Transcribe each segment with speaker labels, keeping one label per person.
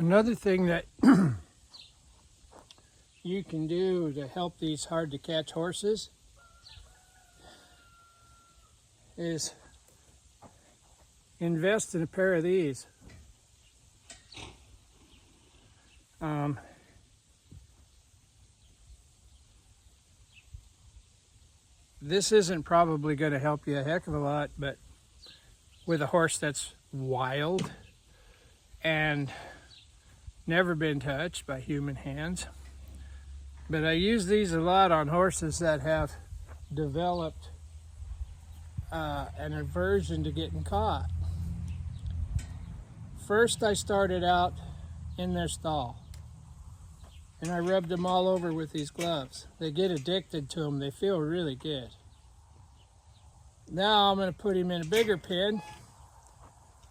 Speaker 1: Another thing that you can do to help these hard to catch horses is invest in a pair of these. This isn't probably going to help you a heck of a lot, but with a horse that's wild and never been touched by human hands. But I use these a lot on horses that have developed an aversion to getting caught. First, I started out in their stall and I rubbed them all over with these gloves. They get addicted to them. They feel really good. Now I'm going to put him in a bigger pen,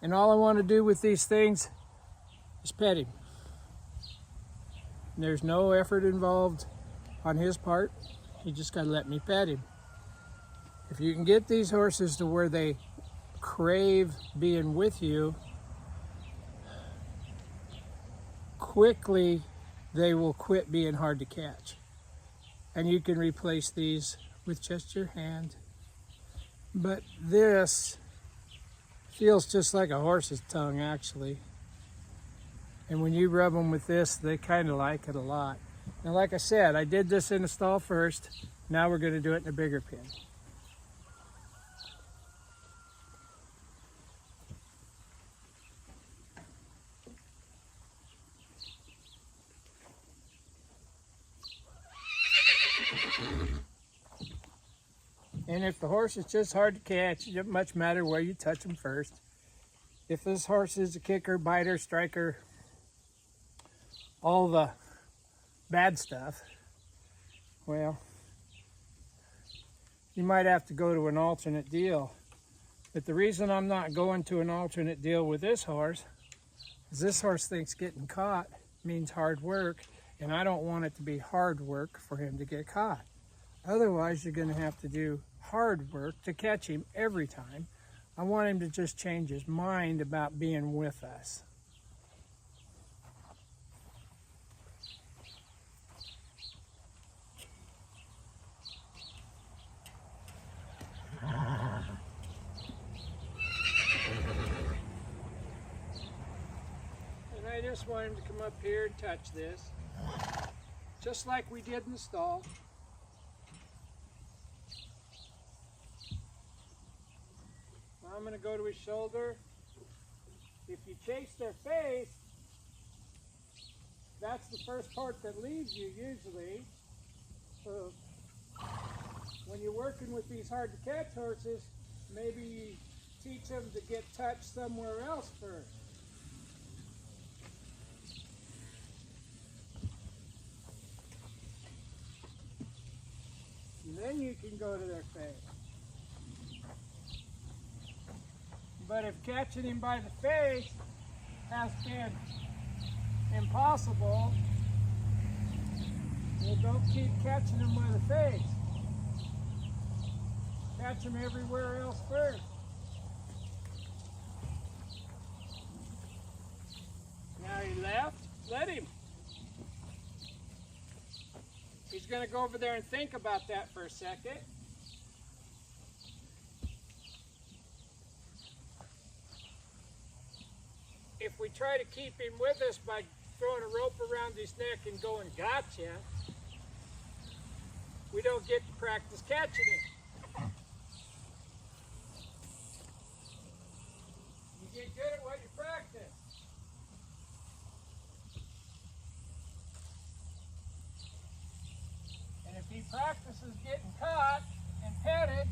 Speaker 1: and all I want to do with these things is pet him. There's no effort involved on his part. He just got to let me pet him. If you can get these horses to where they crave being with you, quickly they will quit being hard to catch. And you can replace these with just your hand. But this feels just like a horse's tongue, actually. And when you rub them with this, they kind of like it a lot. Now, like I said, I did this in the stall first. Now we're going to do it in a bigger pen. And if the horse is just hard to catch, it doesn't much matter where you touch them first. If this horse is a kicker, biter, striker, all the bad stuff, well, you might have to go to an alternate deal. But the reason I'm not going to an alternate deal with this horse is this horse thinks getting caught means hard work, and I don't want it to be hard work for him to get caught. Otherwise, you're going to have to do hard work to catch him every time. I want him to just change his mind about being with us. And I just want him to come up here and touch this, just like we did in the stall. I'm going to go to his shoulder. If you chase their face, that's the first part that leaves you usually. So when you're working with these hard to catch horses, maybe you teach them to get touched somewhere else first. And then you can go to their face. But if catching him by the face has been impossible, well, don't keep catching him by the face. Catch him everywhere else first. Now he left, let him. He's going to go over there and think about that for a second. If we try to keep him with us by throwing a rope around his neck and going, gotcha, we don't get to practice catching him. You get good at what you practice. And if he practices getting caught and petted,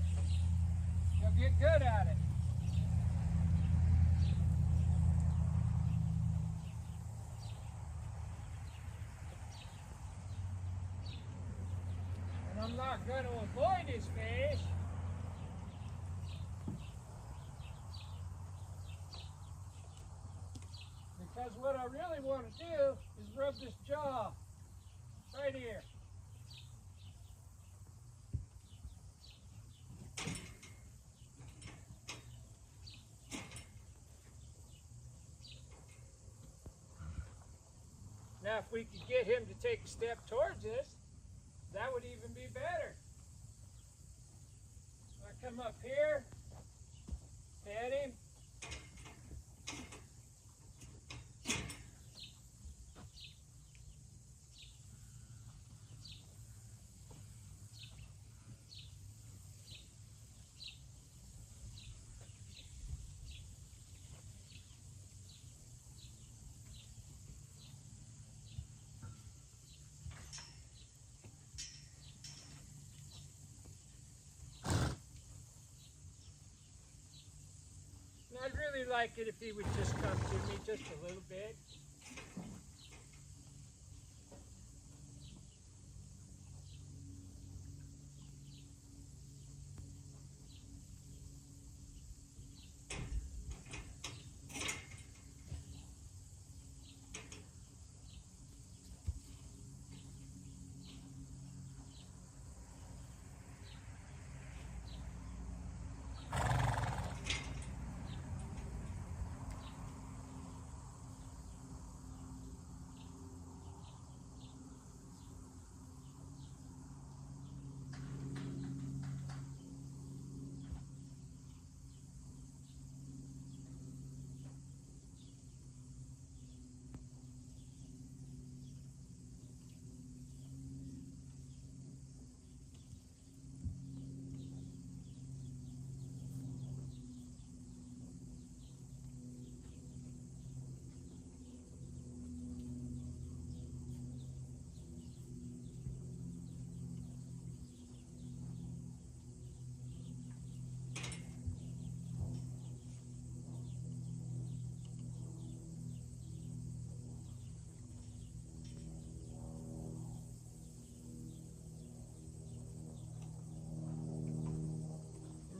Speaker 1: he'll get good at it. I'm not going to avoid his face. Because what I really want to do is rub this jaw right here. Now, if we could get him to take a step towards us, that would even be better. I come up here, pet him. I'd really like it if he would just come to me just a little bit.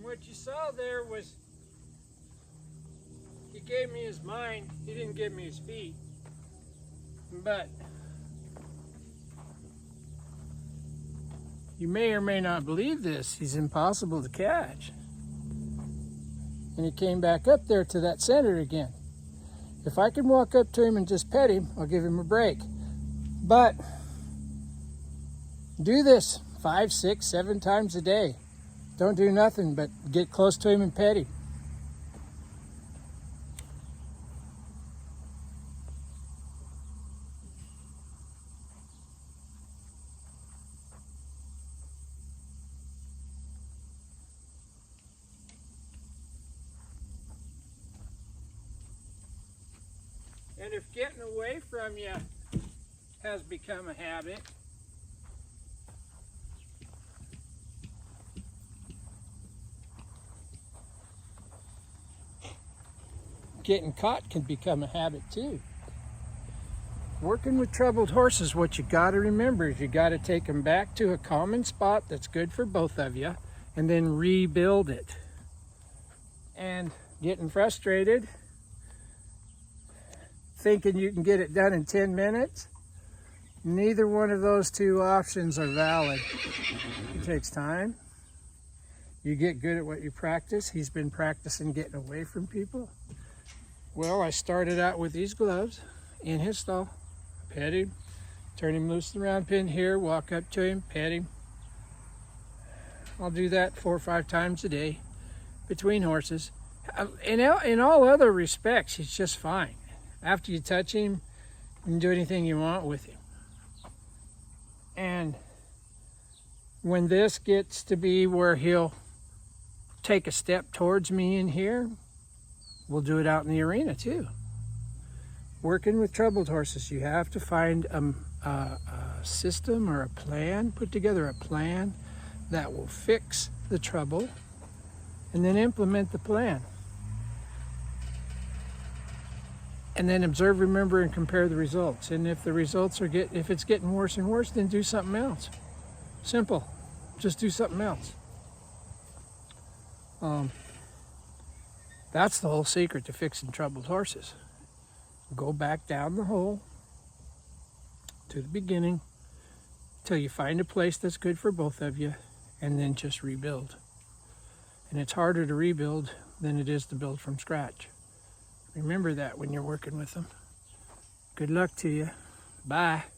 Speaker 1: What you saw there was he gave me his mind, he didn't give me his feet. But you may or may not believe this, he's impossible to catch. And he came back up there to that center again. If I can walk up to him and just pet him, I'll give him a break. But do this 5, 6, 7 times a day. Don't do nothing but get close to him and pet him. And if getting away from you has become a habit, getting caught can become a habit too. Working with troubled horses, what you got to remember is you got to take them back to a common spot that's good for both of you and then rebuild it. And getting frustrated, thinking you can get it done in 10 minutes, neither one of those two options are valid. It takes time. You get good at what you practice. He's been practicing getting away from people. Well, I started out with these gloves in his stall, pet him, turn him loose the round pin here, walk up to him, pet him. I'll do that 4 or 5 times a day between horses. In all other respects, he's just fine. After you touch him, you can do anything you want with him. And when this gets to be where he'll take a step towards me in here, we'll do it out in the arena too. Working with troubled horses, you have to find a system or a plan, put together a plan that will fix the trouble, and then implement the plan. And then observe, remember, and compare the results. And if the results are if it's getting worse and worse, then do something else. Simple. Just do something else. That's the whole secret to fixing troubled horses. Go back down the hole to the beginning till you find a place that's good for both of you, and then just rebuild. And it's harder to rebuild than it is to build from scratch. Remember that when you're working with them. Good luck to you. Bye.